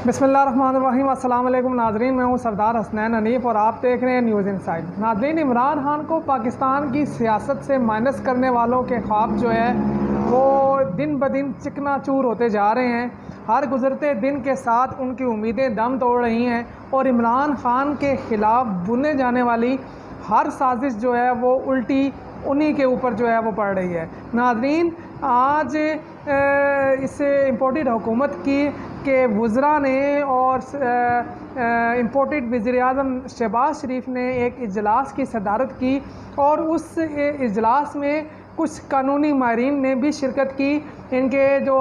बिस्मिल्लाहिर्रहमानिर्रहीम। अस्सलाम वालेकुम नाज़रीन, मैं हूं सरदार हसनैन हनीफ और आप देख रहे हैं न्यूज़ इनसाइड। नाज़रीन, इमरान खान को पाकिस्तान की सियासत से माइनस करने वालों के ख्वाब जो है वो दिन ब दिन चिकनाचूर होते जा रहे हैं। हर गुज़रते दिन के साथ उनकी उम्मीदें दम तोड़ रही हैं और इमरान खान के ख़िलाफ़ बुने जाने वाली हर साजिश जो है वो उल्टी उन्हीं के ऊपर जो है वो पड़ रही है। नाज़रीन, आज इस इम्पोर्टेड हुकूमत के वज़रा ने और इम्पोर्टेड वज़ीर-ए-आज़म शहबाज शरीफ ने एक इजलास की सदारत की और उस इजलास में कुछ कानूनी माहिरीन ने भी शिरकत की। इनके जो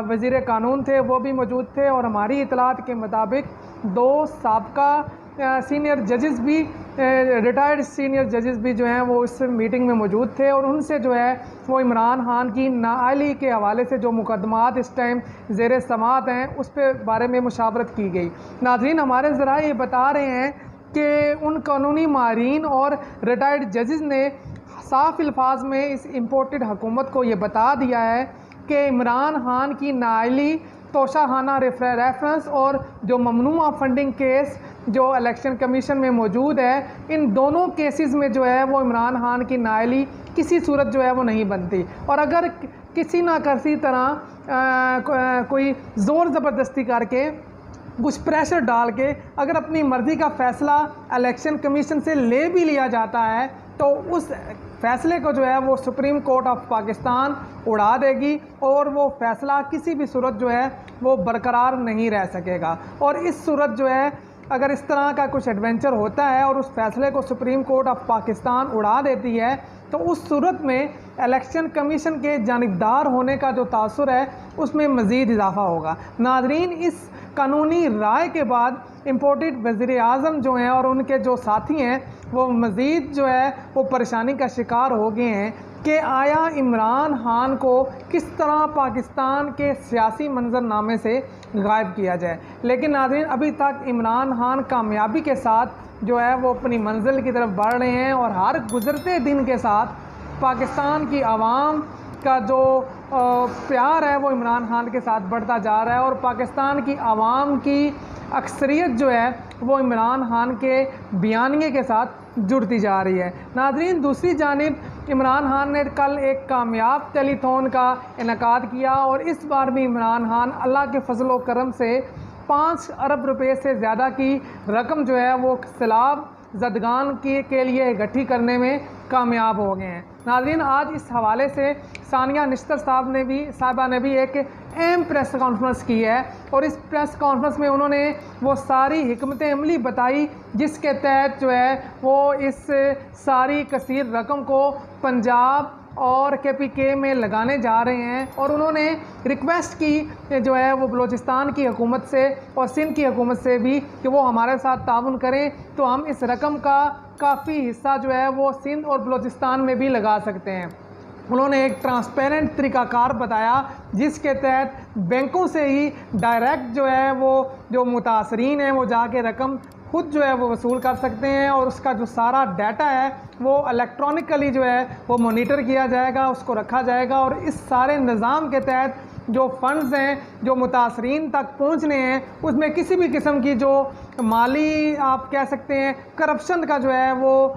वज़ीर कानून थे वो भी मौजूद थे और हमारी इतलात के मुताबिक दो साबका सीनियर जजेस भी रिटायर्ड सीनियर जजेस भी जो हैं वो इस मीटिंग में मौजूद थे और उनसे जो है वो इमरान खान की नाअहली के हवाले से जो मुकदमात इस टाइम ज़ेर समाअत हैं उस पे बारे में मुशावरत की गई। नाज़रीन, हमारे ज़रा ये बता रहे हैं कि उन कानूनी माहिरीन और रिटायर्ड जजेस ने साफ अल्फाज में इस इम्पोर्टेड हुकूमत को ये बता दिया है कि इमरान खान की नाअहली, तोशाखाना रेफरेंस और जो ममनुआ फंडिंग केस जो इलेक्शन कमीशन में मौजूद है, इन दोनों केसेस में जो है वो इमरान खान की नाअहली किसी सूरत जो है वो नहीं बनती। और अगर किसी ना किसी तरह कोई ज़ोर ज़बरदस्ती करके कुछ प्रेशर डाल के अगर अपनी मर्ज़ी का फ़ैसला इलेक्शन कमीशन से ले भी लिया जाता है तो उस फ़ैसले को जो है वो सुप्रीम कोर्ट ऑफ पाकिस्तान उड़ा देगी और वो फ़ैसला किसी भी सूरत जो है वो बरकरार नहीं रह सकेगा। और इस सूरत जो है अगर इस तरह का कुछ एडवेंचर होता है और उस फ़ैसले को सुप्रीम कोर्ट ऑफ पाकिस्तान उड़ा देती है तो उस सूरत में इलेक्शन कमीशन के जानिबदार होने का जो तासुर है उसमें मज़ीद इजाफ़ा होगा। नाज़रीन, इस कानूनी राय के बाद इम्पोर्टेड वज़ीर-ए-आज़म जो हैं और उनके जो साथी हैं वो मज़ीद जो है वो परेशानी का शिकार हो गए हैं कि आया इमरान खान को किस तरह पाकिस्तान के सियासी मंजरनामे से गायब किया जाए। लेकिन नाज़रीन, अभी तक इमरान खान कामयाबी के साथ जो है वो अपनी मंजिल की तरफ बढ़ रहे हैं और हर गुज़रते दिन के साथ पाकिस्तान की आवाम का जो प्यार है वो इमरान खान के साथ बढ़ता जा रहा है और पाकिस्तान की आवाम की अक्सरियत जो है वो इमरान खान के बयानिए के साथ जुड़ती जा रही है। नाज़रीन, दूसरी जानिब इमरान खान ने कल एक कामयाब टेलीथॉन का इनेकाद किया और इस बार भी इमरान खान अल्लाह के फजल व करम से 5 अरब रुपए से ज़्यादा की रकम जो है वो सैलाब ज़दगान के लिए इकट्ठी करने में कामयाब हो गए हैं। नाज़रीन, आज इस हवाले से सानिया निश्तर साहिबा ने भी एक अहम प्रेस कॉन्फ्रेंस की है और इस प्रेस कॉन्फ्रेंस में उन्होंने वो सारी हिकमत अमली बताई जिसके तहत जो है वो इस सारी कसीर रकम को पंजाब और KPK में लगाने जा रहे हैं और उन्होंने रिक्वेस्ट की जो है वो बलूचिस्तान की हुकूमत से और सिंध की हुकूमत से भी कि वो हमारे साथ ताउन करें तो हम इस रकम का काफ़ी हिस्सा जो है वो सिंध और बलूचिस्तान में भी लगा सकते हैं। उन्होंने एक ट्रांसपेरेंट तरीक़ाकार बताया जिसके तहत बैंकों से ही डायरेक्ट जो है वो जो मुतासरीन हैं वो जाके रकम खुद जो है वो वसूल कर सकते हैं और उसका जो सारा डाटा है वो इलेक्ट्रॉनिकली जो है वो मॉनिटर किया जाएगा, उसको रखा जाएगा और इस सारे निज़ाम के तहत जो फ़ंड्स हैं जो मुतासरीन तक पहुंचने हैं उसमें किसी भी किस्म की जो माली आप कह सकते हैं करप्शन का जो है वो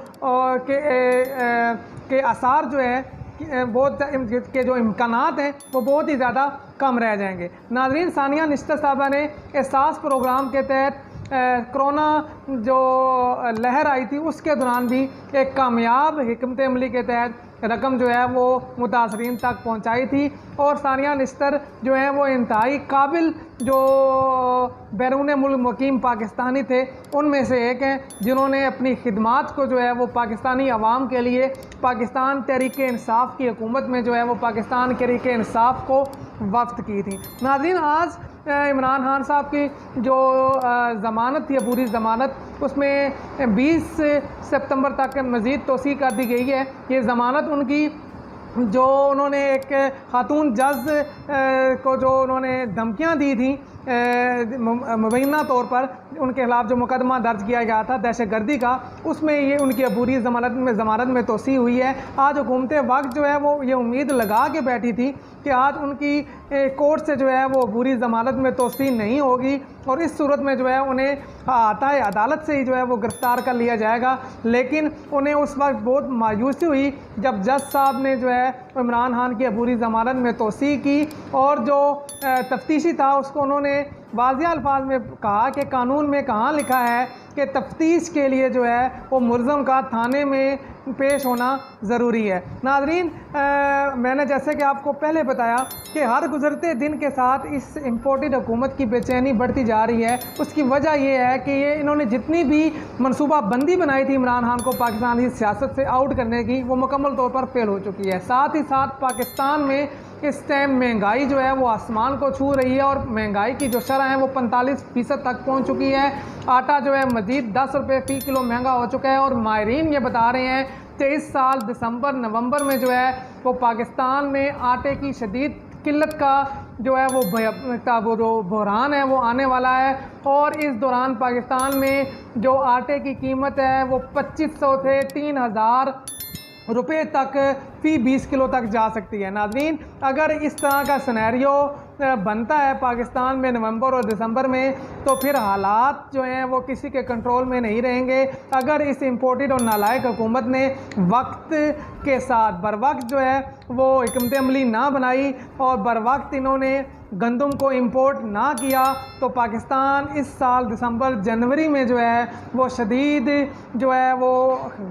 के आसार जो है बहुत के जो इम्कानात हैं वो बहुत ही ज़्यादा कम रह जाएंगे। नाज़रीन, सानिया निश्तर साहबा ने एहसास प्रोग्राम के तहत कोरोना जो लहर आई थी उसके दौरान भी एक कामयाब हिकमत अमली के तहत रकम जो है वो मुतासरीन तक पहुंचाई थी और सानिया निश्तर जो है वो इंतहाई काबिल जो बैरून मुल्क मुकीम पाकिस्तानी थे उनमें से एक हैं जिन्होंने अपनी खिदमात को जो है वो पाकिस्तानी अवाम के लिए पाकिस्तान तहरीक इंसाफ की हुकूमत में जो है वो पाकिस्तान तहरीक इंसाफ को वफ़्त की थी। नाज़रीन, आज इमरान खान साहब की जो ज़मानत थी, पूरी ज़मानत, उसमें 20 सितंबर तक मज़ीद तोसी कर दी गई है। ये ज़मानत उनकी जो उन्होंने एक खातून जज को जो उन्होंने धमकियां दी थी मुबैना तौर पर उनके खिलाफ जो मुकदमा दर्ज किया गया था दहशतगर्दी का, उसमें ये उनकी अबूरी ज़मानत में तोसी हुई है। आज हुकूमत वक्त जो है वो ये उम्मीद लगा के बैठी थी कि आज उनकी कोर्ट से जो है वो अबूरी ज़मानत में तोसी नहीं होगी और इस सूरत में जो है उन्हें आता है अदालत से ही जो है वो गिरफ़्तार कर लिया जाएगा। लेकिन उन्हें उस वक्त बहुत मायूसी हुई जब जज साहब ने जो है इमरान खान की अबूरी ज़मानत में तोसी की और जो तफ्तीशी था उसको उन्होंने वाज़िह अल्फाज में कहा कि कानून में कहाँ लिखा है कि तफ्तीश के लिए जो है वो मुलज़म का थाने में पेश होना ज़रूरी है। नाज़रीन, मैंने जैसे कि आपको पहले बताया कि हर गुज़रते दिन के साथ इस इम्पोर्टेड हुकूमत की बेचैनी बढ़ती जा रही है। उसकी वजह ये है कि ये इन्होंने जितनी भी मनसूबा बंदी बनाई थी इमरान खान को पाकिस्तान की सियासत से आउट करने की, वो मुकम्मल तौर पर फेल हो चुकी है। साथ ही साथ पाकिस्तान में इस टाइम महंगाई जो है वो आसमान को छू रही है और महंगाई की जो शरह है वो 45% तक पहुंच चुकी है। आटा जो है मज़ीद 10 रुपये फ़ी किलो महंगा हो चुका है और माहिरीन ये बता रहे हैं कि इस साल दिसंबर नवंबर में जो है वो पाकिस्तान में आटे की शदीद किल्लत का जो है वो जो बहरान है वो आने वाला है। और इस दौरान पाकिस्तान में जो आटे की कीमत है वो 2500 से 3000 रुपये तक फ़ी 20 किलो तक जा सकती है। नाज़रीन, अगर इस तरह का सिनेरियो बनता है पाकिस्तान में नवंबर और दिसंबर में तो फिर हालात जो हैं वो किसी के कंट्रोल में नहीं रहेंगे। अगर इस इम्पोर्टेड और नालायक हुकूमत ने वक्त के साथ बर वक्त जो है वो हिकमत अमली ना बनाई और बर वक्त इन्होंने गंदम को इंपोर्ट ना किया तो पाकिस्तान इस साल दिसंबर जनवरी में जो है वो शदीद जो है वो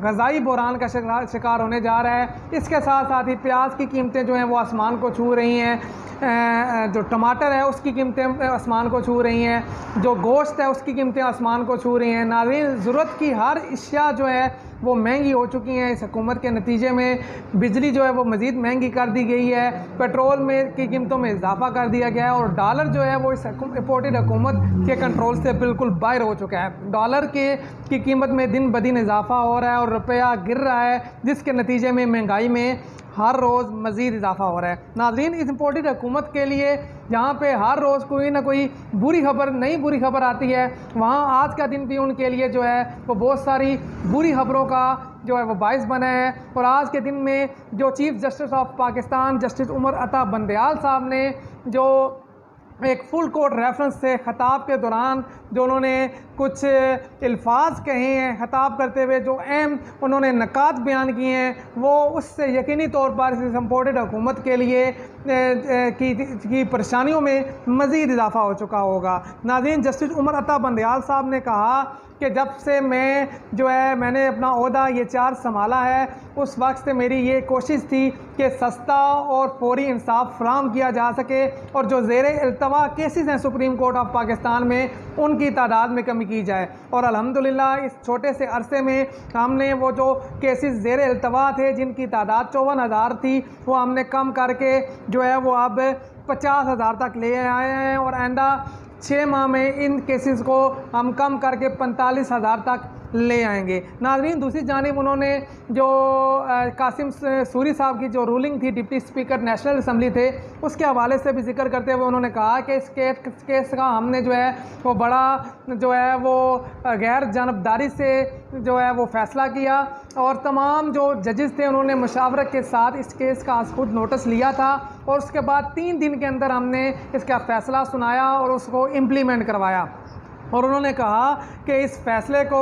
ग़ज़ाई बहरान का शिकार होने जा रहा है। इसके साथ साथ ही प्याज की कीमतें जो हैं वो आसमान को छू रही हैं, जो टमाटर है उसकी कीमतें आसमान को छू रही हैं, जो गोश्त है उसकी कीमतें आसमान को छू रही हैं। नाज़रीन, ज़रूरत की हर अशिया जो है वो महंगी हो चुकी हैं। इस हुकूमत के नतीजे में बिजली जो है वो मज़ीद महंगी कर दी गई है, पेट्रोल में की कीमतों में इजाफा कर दिया गया है और डॉलर जो है वो इस इम्पोर्टेड हुकूमत के कंट्रोल से बिल्कुल बाहर हो चुका है। डॉलर की कीमत में दिन ब दिन इजाफा हो रहा है और रुपया गिर रहा है, जिसके नतीजे में महंगाई में हर रोज़ मज़ीद इजाफा हो रहा है। नाज़रीन, इस इम्पोर्टेड हुकूमत के लिए जहाँ पे हर रोज़ कोई ना कोई नई बुरी खबर आती है, वहाँ आज का दिन भी उनके लिए जो है वो बहुत सारी बुरी खबरों का जो है वो बाइस बना है। और आज के दिन में जो chief justice of Pakistan justice Umar Ata Bandial साहब ने जो एक फुल कोर्ट रेफरेंस से ख़ताब के दौरान जो उन्होंने कुछ अल्फाज कहे हैं, ख़ताब करते हुए जो अहम उन्होंने नकात बयान किए हैं, वो उससे यकीनी तौर पर इस इम्पोर्टेड हुकूमत के लिए की परेशानियों में मज़ीद इजाफा हो चुका होगा। नाज़रीन, जस्टिस उमर अता बंदयाल साहब ने कहा कि जब से मैंने अपना ओहदा ये चार्ज संभाला है, उस वक्त से मेरी ये कोशिश थी कि सस्ता और फौरी इंसाफ फराहम किया जा सके और जो ज़ेरे इल्तवा केसेस हैं सुप्रीम कोर्ट ऑफ पाकिस्तान में, उनकी तादाद में कमी की जाए। और अल्हम्दुलिल्लाह इस छोटे से अरसे में हमने वो जो केसेस ज़ेरे इल्तवा थे जिनकी तादाद 54,000 थी, वो हमने कम करके जो है वो अब 50,000 तक ले आए हैं और आइंदा 6 माह में इन केसेस को हम कम करके 45,000 तक ले आएंगे। नाज़रीन, दूसरी जानिब उन्होंने जो कासिम सूरी साहब की जो रूलिंग थी, डिप्टी स्पीकर नेशनल असम्बली थे, उसके हवाले से भी जिक्र करते हुए उन्होंने कहा कि इस केस का हमने जो है वो बड़ा जो है वो गैर जानबदारी से जो है वो फ़ैसला किया और तमाम जो जजेस थे उन्होंने मुशावरत के साथ इस केस का खुद नोटिस लिया था और उसके बाद 3 दिन के अंदर हमने इसका फ़ैसला सुनाया और उसको इम्प्लीमेंट करवाया। और उन्होंने कहा कि इस फ़ैसले को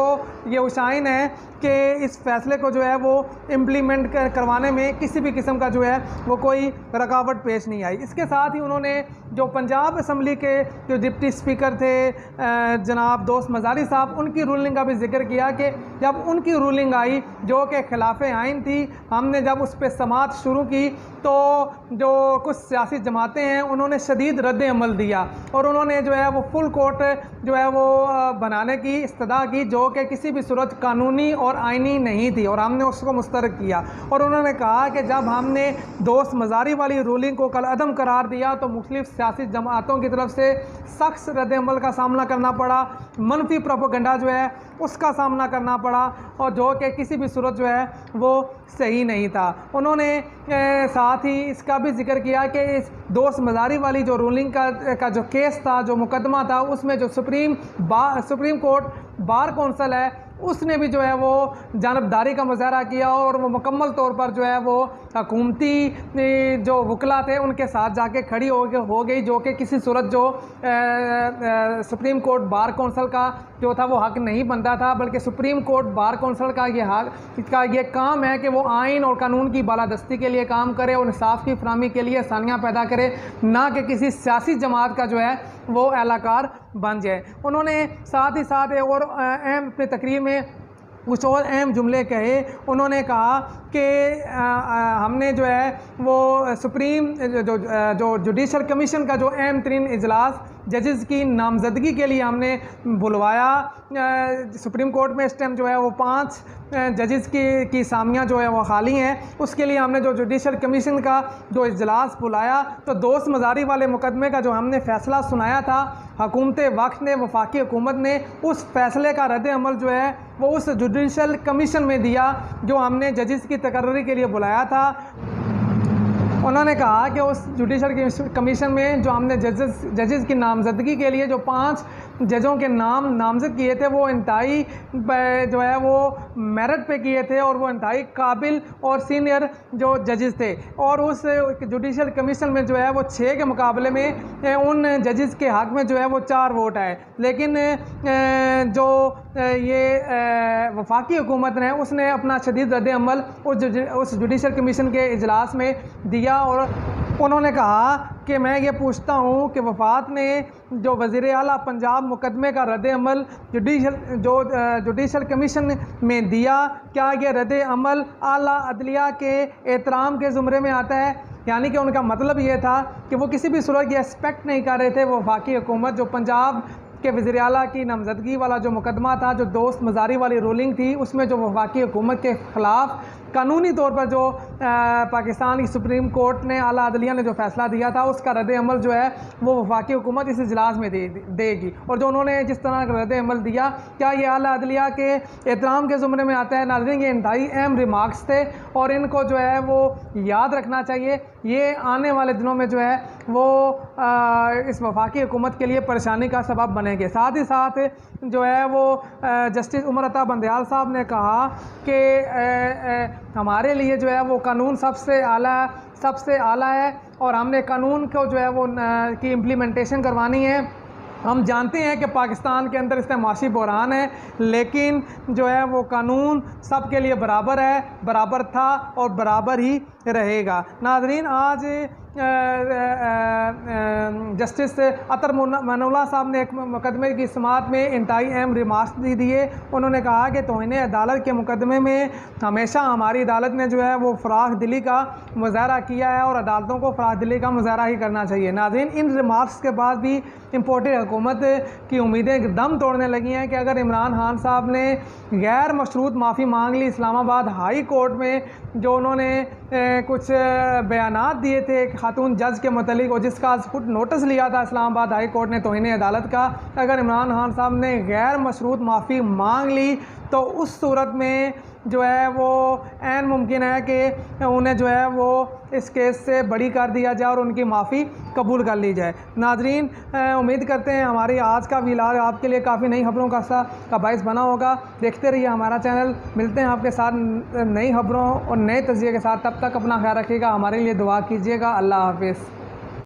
ये उशाइन है कि इस फ़ैसले को जो है वो इम्प्लीमेंट करवाने में किसी भी किस्म का जो है वो कोई रुकावट पेश नहीं आई। इसके साथ ही उन्होंने जो पंजाब असम्बली के जो डिप्टी स्पीकर थे जनाब दोस्त मज़ारी साहब, उनकी रूलिंग का भी जिक्र किया कि जब उनकी रूलिंग आई जो कि खिलाफ आइन थी, हमने जब उस पर समाअत शुरू की तो जो कुछ सियासी जमातें हैं उन्होंने शदीद रद्द अमल दिया और उन्होंने जो है वो फुल कोर्ट जो है वो बनाने की इस्तदा की जो कि किसी भी सूरत कानूनी और आइनी नहीं थी और हमने उसको मुस्तरद किया। और उन्होंने कहा कि जब हमने दोस्त मज़ारी वाली रूलिंग को कल अदम करार दिया तो मुख्तलिफ सियासी जमातों की तरफ से सख्त रद्द अमल का सामना करना पड़ा, मनफी प्रोपेगेंडा जो है उसका सामना करना पड़ा और जो कि किसी भी सूरत जो है वो सही नहीं था। उन्होंने साथ ही इसका भी जिक्र किया कि इस दोस्त मज़ारी वाली जो रूलिंग का जो केस था, जो मुकदमा था, उसमें जो सुप्रीम कोर्ट बार कौंसिल है उसने भी जो है वो जानबदारी का मुजाहरा किया और वो मुकम्मल तौर पर जो है वो हुकूमती जो वकला थे उनके साथ जाके खड़ी हो गई, जो कि किसी सूरत जो सुप्रीम कोर्ट बार कौंसिल का जो था वो हक नहीं बनता था, बल्कि सुप्रीम कोर्ट बार कौंसिल का ये काम है कि वो आइन और कानून की बालादस्ती के लिए काम करे और इंसाफ की फराहमी के लिए आसानियाँ पैदा करे, ना कि किसी सियासी जमात का जो है वो एहलकार बन जाए। उन्होंने साथ ही साथ एक और अहम अपनी तकरीर में कुछ और अहम जुमले कहे। उन्होंने कहा कि हमने जो है वो सुप्रीम जो जुडिशल कमीशन का जो अहम तरीन इजलास जजेस की नामजदगी के लिए हमने बुलवाया। सुप्रीम कोर्ट में इस टाइम जो है वो 5 जजेस की सामियाँ जो है वो खाली हैं, उसके लिए हमने जो जुडिशल कमीशन का जो इजलास बुलाया तो दोस्त मजारी वाले मुकदमे का जो हमने फ़ैसला सुनाया था, हुकूमत वक्त ने, वफाकी हुकूमत ने उस फ़ैसले का रद्द अमल जो है वो उस जुडिशल कमीशन में दिया जो हमने जजेस की तकर्री के लिए बुलाया था। उन्होंने कहा कि उस जुडिशल कमीशन में जो हमने जजेस की नामजदगी के लिए जो 5 जजों के नाम नामजद किए थे वो इंतहाई जो है वो मेरिट पे किए थे और वो इंतहाई काबिल और सीनियर जो जजेस थे, और उस जुडिशल कमीशन में जो है वो 6 के मुकाबले में उन जजेस के हक़ में जो है वो 4 वोट आए। लेकिन जो ये वफाकी हुकूमत ने उसने अपना शदीद रद्द अमल उस जुडिशल कमीशन के इजलास में दिया और उन्होंने कहा कि मैं ये पूछता हूँ कि वफात ने जो वज़ीर आला पंजाब मुकदमे का रद्द अमल जुडिशल कमीशन में दिया, क्या ये रद्द अमल आला अदलिया के एहतराम के ज़ुमरे में आता है? यानी कि उनका मतलब ये था कि वो किसी भी सूरत की एक्सपेक्ट नहीं कर रहे थे वो वफाकी हुकूमत जो पंजाब के वज़ीर आला की नामजदगी वाला जो मुकदमा था, जो दोस्त मजारी वाली रूलिंग थी, उसमें जो वफाकी हुकूमत के ख़िलाफ़ कानूनी तौर पर जो पाकिस्तान की सुप्रीम कोर्ट ने, आला अदलिया ने जो फ़ैसला दिया था उसका रद्द अमल जो है वो वफाकी हुकूमत इस इजलास में देगी। और जो उन्होंने जिस तरह का रद्द अमल दिया, क्या ये आला अदलिया के एहतराम के ज़ुमरे में आता है? नाज़रीन, ये इंतहाई अहम रिमार्क्स थे और इनको जो है वो याद रखना चाहिए। ये आने वाले दिनों में जो है वो इस वफाकी हुकूमत के लिए परेशानी का सबब बनेंगे। साथ ही साथ जो है वो जस्टिस उमर अता बंदयाल साहब ने कहा कि हमारे लिए जो है वो कानून सबसे आला है और हमने कानून को जो है वो की इम्प्लीमेंटेशन करवानी है। हम जानते हैं कि पाकिस्तान के अंदर इसमें माशी बहरान है, लेकिन जो है वो कानून सब के लिए बराबर है, बराबर था और बराबर ही रहेगा। नाज़रीन, आज जस्टिस अतर मनोला साहब ने एक मुकदमे की समाअत में इंतहाई अहम रिमार्क्स दिए। उन्होंने कहा कि तौहीन अदालत के मुकदमे में हमेशा हमारी अदालत ने जो है वो फ़राख दिली का मुज़ाहरा किया है और अदालतों को फ़राख दिली का मुज़ाहरा ही करना चाहिए। नाज़रीन, इन रिमार्क्स के बाद भी इम्पोर्टेड हुकूमत की उम्मीदें दम तोड़ने लगी हैं कि अगर इमरान खान साहब ने गैर मशरूत माफ़ी मांग ली इस्लामाबाद हाई कोर्ट में, जो उन्होंने कुछ बयानात दिए थे खातून जज के मतलब और जिसका फुट नोटिस लिया था इस्लामाबाद हाई कोर्ट ने तौहीन अदालत का, अगर इमरान खान साहब ने गैर मशरूत माफ़ी मांग ली तो उस सूरत में जो है वो ऐन मुमकिन है कि उन्हें जो है वो इस केस से बरी कर दिया जाए और उनकी माफ़ी कबूल कर ली जाए। नाजरीन, उम्मीद करते हैं हमारी आज का व्लॉग आपके लिए काफ़ी नई खबरों का बाइस बना होगा। देखते रहिए हमारा चैनल। मिलते हैं आपके साथ नई खबरों और नए तज़किये के साथ। तब तक अपना ख्याल रखिएगा, हमारे लिए दुआ कीजिएगा। अल्लाह हाफ़िज़।